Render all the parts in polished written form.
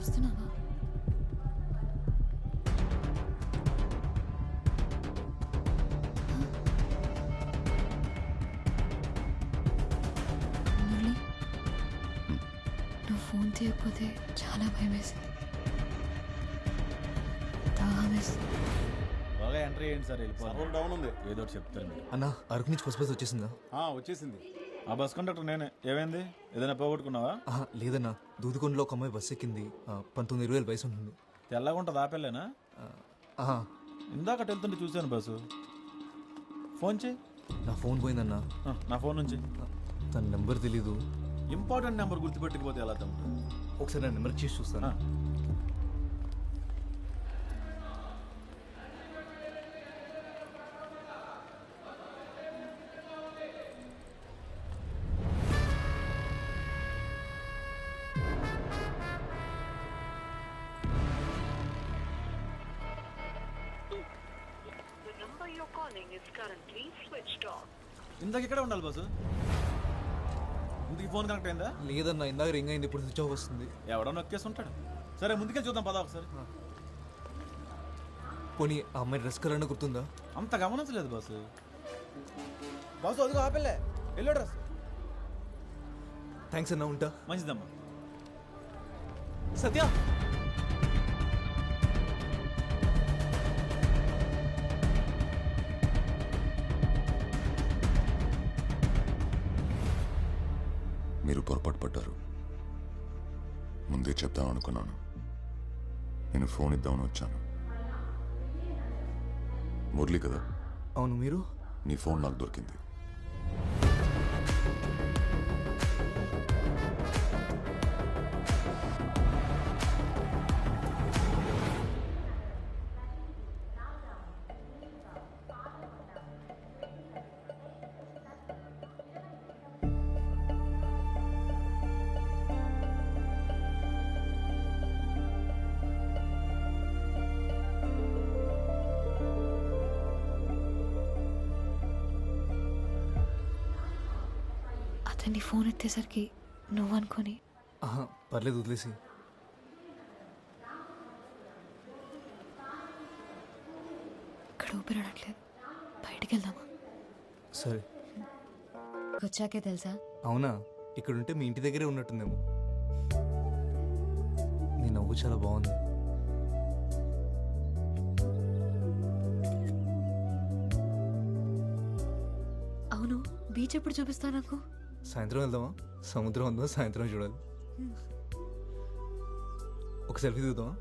వస్తున్నావా? మురళి, నువ్వు ఫోన్ తీయకపోతే చాలా భయం వేసింది. దాహం వేసింది. బాగా ఎంట్రీ అయ్యింది సార్. వెళ్ళిపోవాలి. డౌన్ ఉంది. ఏదో ఒకటి చెప్తారు మీరు. అన్న అరకు నుంచి ఫస్ట్ బస్ వచ్చేసిందా? వచ్చేసింది. ఆ బస్ కండక్టర్ నేనే. ఏమైంది? ఏదైనా పోగొట్టుకున్నావా? లేదన్నా, దూదుకొండలో ఒక అమ్మాయి బస్ ఎక్కింది. 19-20 వయసు ఉంటుంది. తెల్లగా ఉంటుంది ఆపెళ్ళేనా? ఇందాక వెళ్తుంటే చూశాను బస్సు. ఫోన్ చేయి. నా ఫోన్ పోయిందన్నా. నా ఫోన్ నుంచి. తన నెంబర్ తెలీదు. ఇంపార్టెంట్ నెంబర్ గుర్తుపెట్టకపోతే ఎలా తమ్ముడు? ఒకసారి నా నెంబర్ చేసి చూస్తాను. ఇందాక ఇక్కడే ఉండాలి బస్సు. ఇందుకు ఫోన్ కనెక్ట్ అయిందా? లేదన్నా, ఇందాక రింగ్ అయింది, ఇప్పుడు స్విచ్ ఆఫ్ వస్తుంది. ఎవడో నొక్కేసి ఉంటాడు. సరే ముందుకెళ్ళి చూద్దాం పదా ఒకసారి. పోనీ ఆ అమ్మాయి డ్రెస్ కలర్ అన్న గుర్తుందా? అంత గమనించలేదు బస్సు. బస్సు అదిగో ఆపెళ్ళే. Yellow dress. థ్యాంక్స్ అన్నా, ఉంటా. మంచిదమ్మా. సత్య, మీరు పొరపాటు పడ్డారు. ముందే చెప్దాం అనుకున్నాను. నేను ఫోన్ ఇద్దామని వచ్చాను. మురళి కదా? అవును. మీరు? నీ ఫోన్ నాకు దొరికింది. అతన్ని ఫోన్ ఎత్తేసరికి నువ్వు అనుకొని. పర్లేదు, వదిలేసి. ఇక్కడ ఊపిరాడట్లేదు, బయటికి వెళ్దామా? సరే. వచ్చాకే తెలుసా? అవునా? ఇక్కడుంటే మీ ఇంటి దగ్గరే ఉన్నట్టుందేమో. నీ నవ్వు చాలా బాగుంది. అవును, బీచ్ ఎప్పుడు చూపిస్తా నాకు? సాయంత్రం వెళ్దామా? సముద్రం ఉందో సాయంత్రం చూడాలి. ఒక సెల్ఫీ దిగుదామా?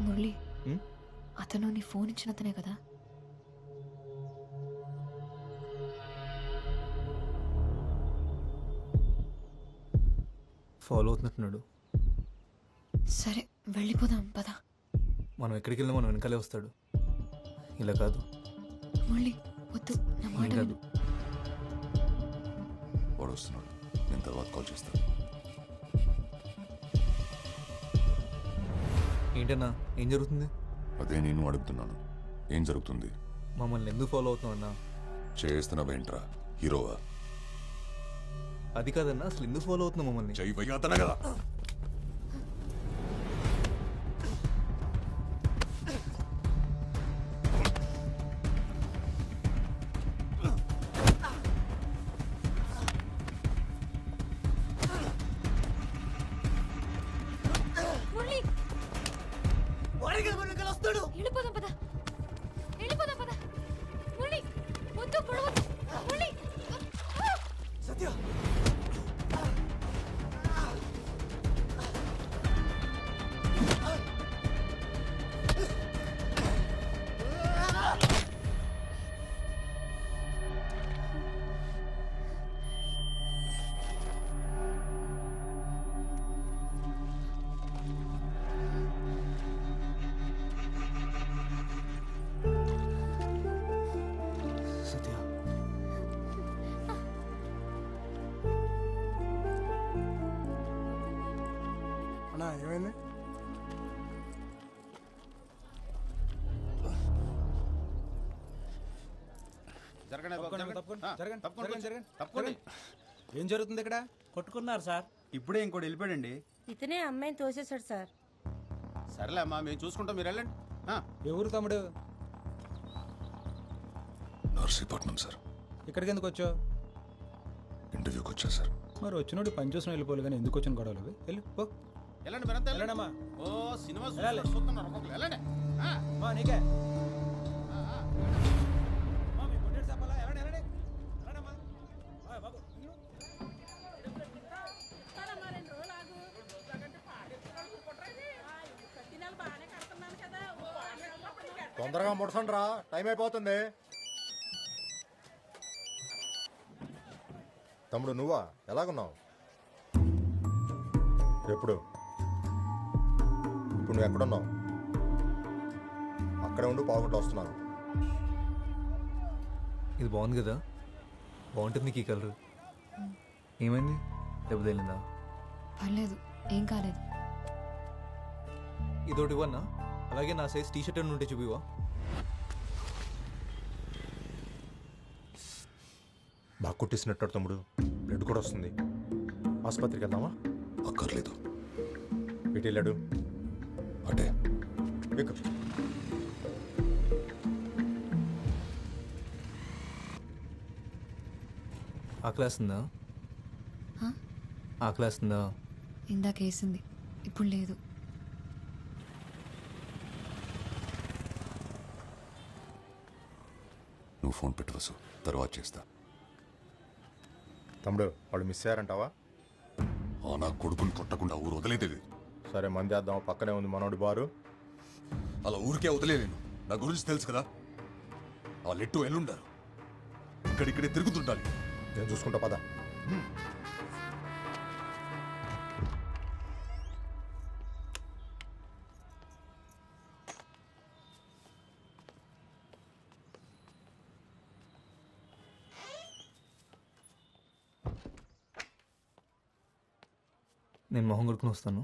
మురళి, అతను నీ ఫోన్ ఇచ్చినతనే కదా? ఫాలో అవుతున్నట్టున్నాడు. సరే వెళ్ళిపోదాం పదా. మనం ఎక్కడికి వెళ్ళినా మనం వెనకాలే వస్తాడు. ఇలా కాదు. మురళి వద్దు, నా మాట ఏం కాదు. విను. వాడు వస్తున్నాడు. నేను తర్వాత కాల్ చేస్తాను. ఏంటన్నా, ఏం జరుగుతుంది? అదే నేను అడుగుతున్నాను. ఏం జరుగుతుంది? మమ్మల్ని ఎందుకు ఫాలో అవుతున్నావు అన్నా? చేస్తున్నావేంట్రా? హీరోవా? అది కాదన్నా, అసలు ఎందుకు ఫాలో అవుతున్నావు మమ్మల్ని? చెయ్యి పైగా అతనే కదా. మురళి, వెళ్ళిపోదాం పదా, వెళ్ళిపోదాం పదా. మురళి వద్దు, పొడవద్దు. మురళి, సత్య, సత్య. అన్నా ఏమైంది? జరగండి బాబు, తప్పకుండా, జరగండి. తప్పకుండా. ఆ, జరగండి, తప్పకుండా, జరగండి, జరగండి. తప్పకుండా. ఏం జరుగుతుంది ఇక్కడ? కొట్టుకున్నారు సార్. ఇప్పుడే ఇంకోటి వెళ్ళిపోయాడండి. ఇతనే అమ్మాయిని తోసేశాడు సార్. సరేలే అమ్మా, మేము చూసుకుంటాం, మీరు వెళ్ళండి. ఆ, ఎవరు తమ్ముడు? నర్సీపట్నం సార్. ఇక్కడికి ఎందుకు వచ్చావు? ఇంటర్వ్యూకి వచ్చా సార్. మరి వచ్చినోడు పని చూసిన వెళ్ళిపోవాలి కానీ ఎందుకు వచ్చిన గొడవలు అవి? వెళ్ళు పో. వెళ్ళండి మీరంతా వెళ్ళండి. వెళ్ళండమ్మా. ఓ సినిమా వెళ్ళాలి. చూస్తున్నారు ఒక్కొక్కరు. వెళ్ళండి. ఆ, మా నీకే ఆ, ఆ. మా, మీ కొట్టేడు చెప్పాలా? వెళ్ళండి, వెళ్ళండి. వెళ్ళండమ్మా. ఆ, బాబు, ఇల్లు. తొందరగా ముడసండి రా, టైం అయిపోతుంది. తమ్ముడు నువ్వా? ఎలాగున్నావు? ఎప్పుడు? ఇప్పుడు నువ్వు ఎక్కడున్నావు? అక్కడే ఉండి పావుగంట వస్తున్నాను. ఇది బాగుంది కదా, బాగుంటుంది నీకు ఈ కలర్. ఏమైంది, దెబ్బ తగిలిందా? పర్లేదు, ఏం కాలేదు. ఇదోటి ఇవ్వన్నా, అలాగే నా సైజ్ టీ షర్ట్ ఉంటే చూపివా? బాగా కుట్టేసినట్టు తమ్ముడు, బ్లడ్ కూడా వస్తుంది. ఆసుపత్రికి వెళ్దామా? అక్కర్లేదు. ఇటు వెళ్ళాడు. అటే ఎక్కు. ఆకలేస్తుందా? హా? ఆకలేస్తుందా? ఇందాక వేసింది, ఇప్పుడు లేదు. నువ్వు ఫోన్ పెట్టవసు, తర్వాత చేస్తా. తమ్ముడు వాళ్ళు మిస్ అయ్యారంటావా? ఆ నా కొడుకుని కొట్టకుండా ఊరు వదిలేదేది. సరే మంది వేద్దాం, పక్కనే ఉంది మనోడి బారు. అలా ఊరికే వదిలేను. నా గురించి తెలుసు కదా, ఆ లెట్టు ఎల్లుండారు. ఇక్కడిక్కడే తిరుగుతుండాలి. నేను చూసుకుంటా పద. నేను మొహం కొడుకుని వస్తాను.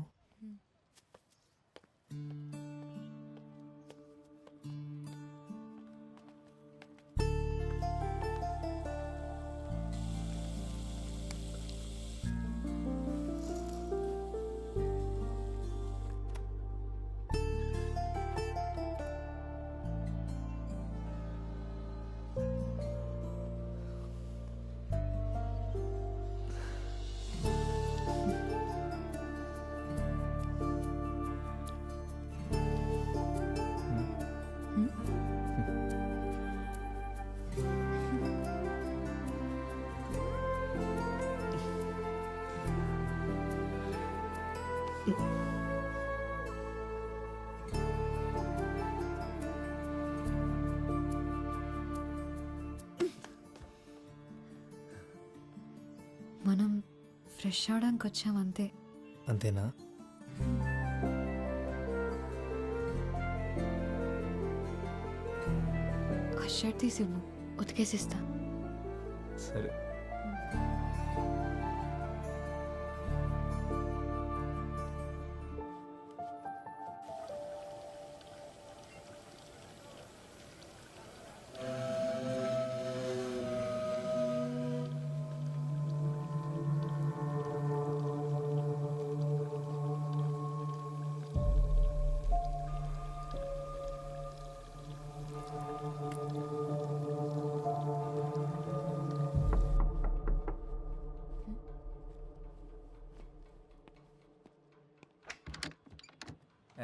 మనం ఫ్రెష్ అవడానికి వచ్చాం అంతే. అంతేనా? ఆ షర్ట్ తీసి ఇవ్వు, ఉతికేసిస్తా. సరే.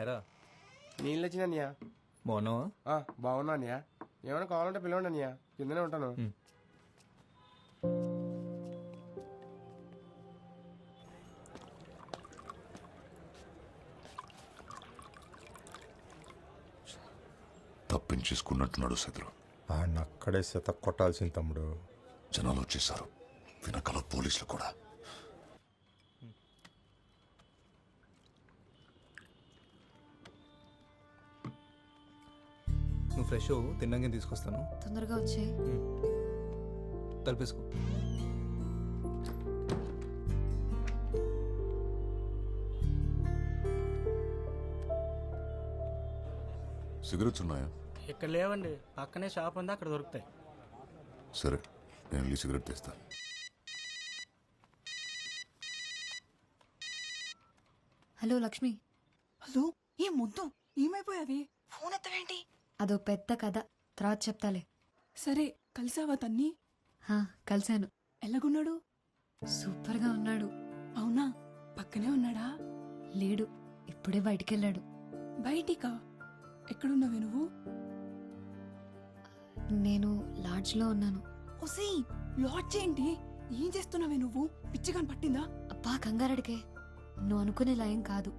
ఎరా నీళ్ళు వచ్చినయ్యా. బాగున్నావా? బాగున్నా అన్నయ్య. ఏమైనా కావాలంటే పిలవండి అన్నయ్య, కిందనే ఉంటాను. తప్పించేసుకున్నట్టున్నాడు శత్రు. ఆయన అక్కడే శత కొట్టాల్సింది తమ్ముడు. జనాలు వచ్చేసారు, వెనకాల పోలీసులు కూడా. నువ్వు ఫ్రెష్ అవ్వు, తిన్నాక తీసుకొస్తాను. తొందరగా వచ్చే. తలపేసుకో. సిగరెట్స్ ఉన్నాయా? ఇక్కడ లేవండి, పక్కనే షాప్ ఉంది, అక్కడ దొరుకుతాయి. సరే నేను వెళ్ళి సిగరెట్ తెస్తా. హలో లక్ష్మి. హలో, ఏ ముద్దు ఏమైపోయావి? ఫోన్ ఎత్తవేంటి? అదో పెద్ద కథ, తర్వాత చెప్తాలే. సరే, కలిసావా తన్ని? హా, కలిశాను. ఎలాగున్నాడు? సూపర్గా ఉన్నాడు. అవునా? పక్కనే ఉన్నాడా? లేడు, ఇప్పుడే బయటికెళ్ళాడు. బయటికా? ఎక్కడున్నావే నువ్వు? నేను లాడ్జ్లో ఉన్నాను. ఒసే, లాడ్జ్ ఏంటి? ఏం చేస్తున్నావే నువ్వు? పిచ్చిగాని పట్టిందా? అబ్బా కంగారడికే, నువ్వు అనుకునేలా ఏం కాదు.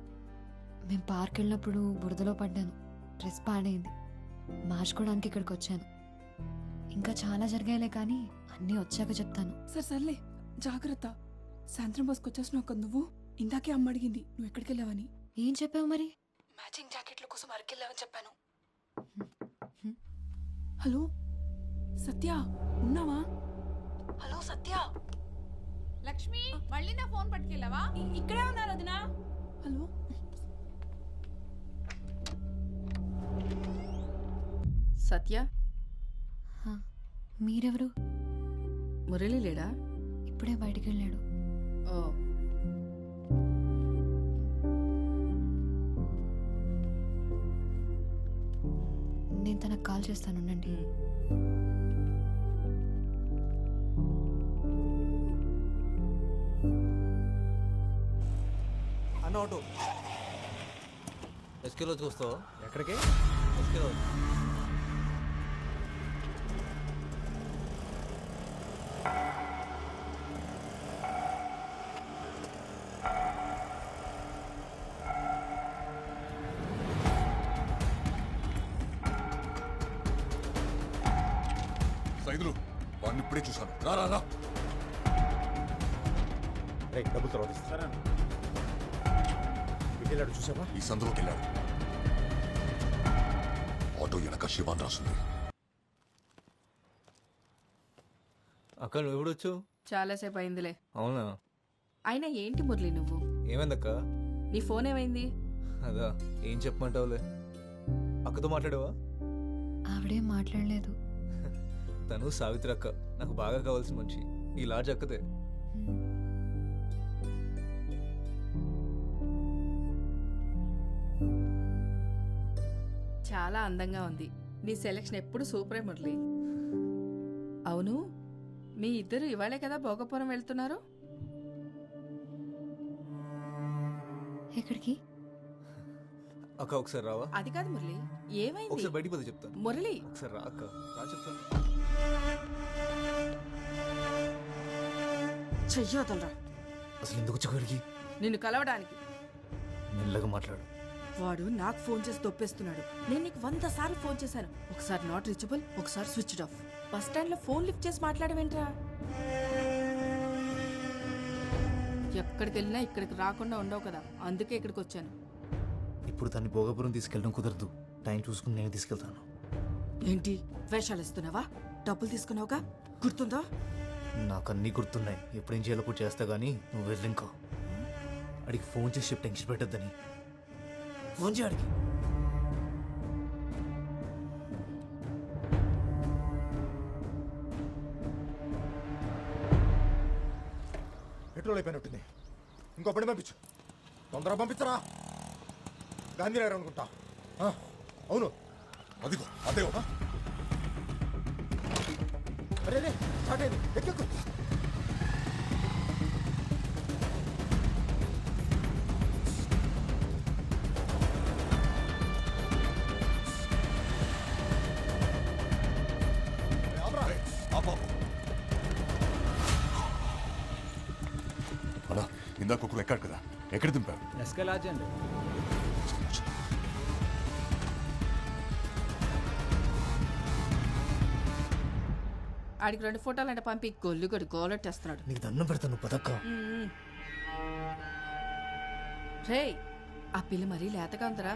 మేం పార్క్ వెళ్ళినప్పుడు బురదలో పడ్డాను, డ్రెస్ పాడైంది, మార్చుకోవడానికి ఇక్కడికి వచ్చాను. ఇంకా చాలా జరిగాయిలే కానీ అన్నీ వచ్చాక చెప్తాను. సర్లే, జాగ్రత్త. సాయంత్రం బస్కి వచ్చేసినావు కదా నువ్వు. ఇందాకే అమ్మ అడిగింది నువ్వు ఎక్కడికి వెళ్ళావని. ఏం చెప్పావు మరి? మ్యాచింగ్ జాకెట్ల కోసం అరకెళ్ళావని చెప్పాను. హలో సత్య, ఉన్నావా? హలో సత్య. లక్ష్మి, మళ్ళీ నా ఫోన్ పట్టుకెళ్ళావా? ఇక్కడే ఉన్నారు వదినా. హలో సత్య, హా, మీరెవరు? మురళి లేడా? ఇప్పుడే బయటికెళ్ళాడు. ఓ, నేను తనకు కాల్ చేస్తాను, ఉండండి. అన్న ఆటో ఎస్కే రోజుకి వస్తావా? ఎక్కడికి? ఎస్కే రోజు. సైదులు వాడిని ఇప్పుడే చూశాను. రా రా రా. రే డబ్బులు తర్వాత ఇస్తా. సరే అన్న. వెళ్ళాడు చూసావా? ఈ సందులోకి వెళ్ళాడు. ఆటో వెనక శివాన్ రాస్తుంది. అక్క నువ్వు ఎప్పుడు వచ్చావు? చాలాసేపు అయిందిలే. అవునా? అయినా ఏంటి మురళి నువ్వు? ఏమైందక్క? నీ ఫోన్ ఏమైంది? అదా, ఏం చెప్పమంటావులే. అక్కతో మాట్లాడావా? ఆవిడేం మాట్లాడలేదు. తను సావిత్రి అక్క, నాకు బాగా కావాల్సిన మనిషి. ఈ లాడ్జ్ అక్కదే. చాలా అందంగా ఉంది. నీ సెలక్షన్ ఎప్పుడు సూపరే మురళి. అవును, మీ ఇద్దరు ఇవాళే కదా భోగపురం వెళ్తున్నారు? ఎక్కడికి? అక్క ఒకసారి రావా? అది కాదు మురళి, ఏమైంది? ఒకసారి బయటికి పోతే చెప్తాను. మురళి, ఒకసారి రా అక్క, రా చెప్తాను. చెయ్యొదలరా. అసలు ఎందుకు వచ్చి నిన్ను కలవడానికి. మెల్లగా మాట్లాడు. వాడు నాకు ఫోన్ చేసి దొప్పేస్తున్నాడు. నేను నీకు 100 సార్లు ఫోన్ చేశాను. ఒకసారి నాట్ రీచబుల్, ఒకసారి స్విచ్డ్ ఆఫ్. బస్ స్టాండ్ లో ఫోన్ లిఫ్ట్ చేసి మాట్లాడవేంట్రా? ఎక్కడికి వెళ్ళినా ఇక్కడికి రాకుండా ఉండవు కదా, అందుకే ఇక్కడికి వచ్చాను. ఇప్పుడు తన్ని భోగపురం తీసుకెళ్ళడం కుదరదు. టైం చూసుకుని నేను తీసుకెళ్తాను. ఏంటి వేషాలు ఇస్తున్నావా? డబ్బులు తీసుకున్నావుగా, గుర్తుందా? నాకు అన్నీ గుర్తున్నాయి. ఎప్పుడేం చేయాలో కూడా చేస్తా కానీ నువ్వు వెళ్ళి ఇంకో అడిగి ఫోన్ చేసి చెప్పి టెన్షన్ పెట్టద్దని. ఫోన్ చేయడికి. పెట్రోల్ అయిపోయినట్టుంది. ఇంకో పని పంపించు. తొందరగా పంపించరా. గాంధీనగర్ అనుకుంటా. అవును, అదిగో అదే. అరే రే, స్టార్ట్ అయింది. ఎక్కెక్కు. అలా ఇందాక ఒకరు ఎక్కాడు కదా, ఎక్కడ దింపావు? ఎస్కే లాడ్జ్ అండి. ఆడికి 2 ఫోటోలు అంటే పంపి గొల్లు గడి గోలెట్టేస్తున్నాడు. నీకు దండం పెడతాను పదక్క. రే, ఆ పిల్ల మరీ లేతగా ఉందరా.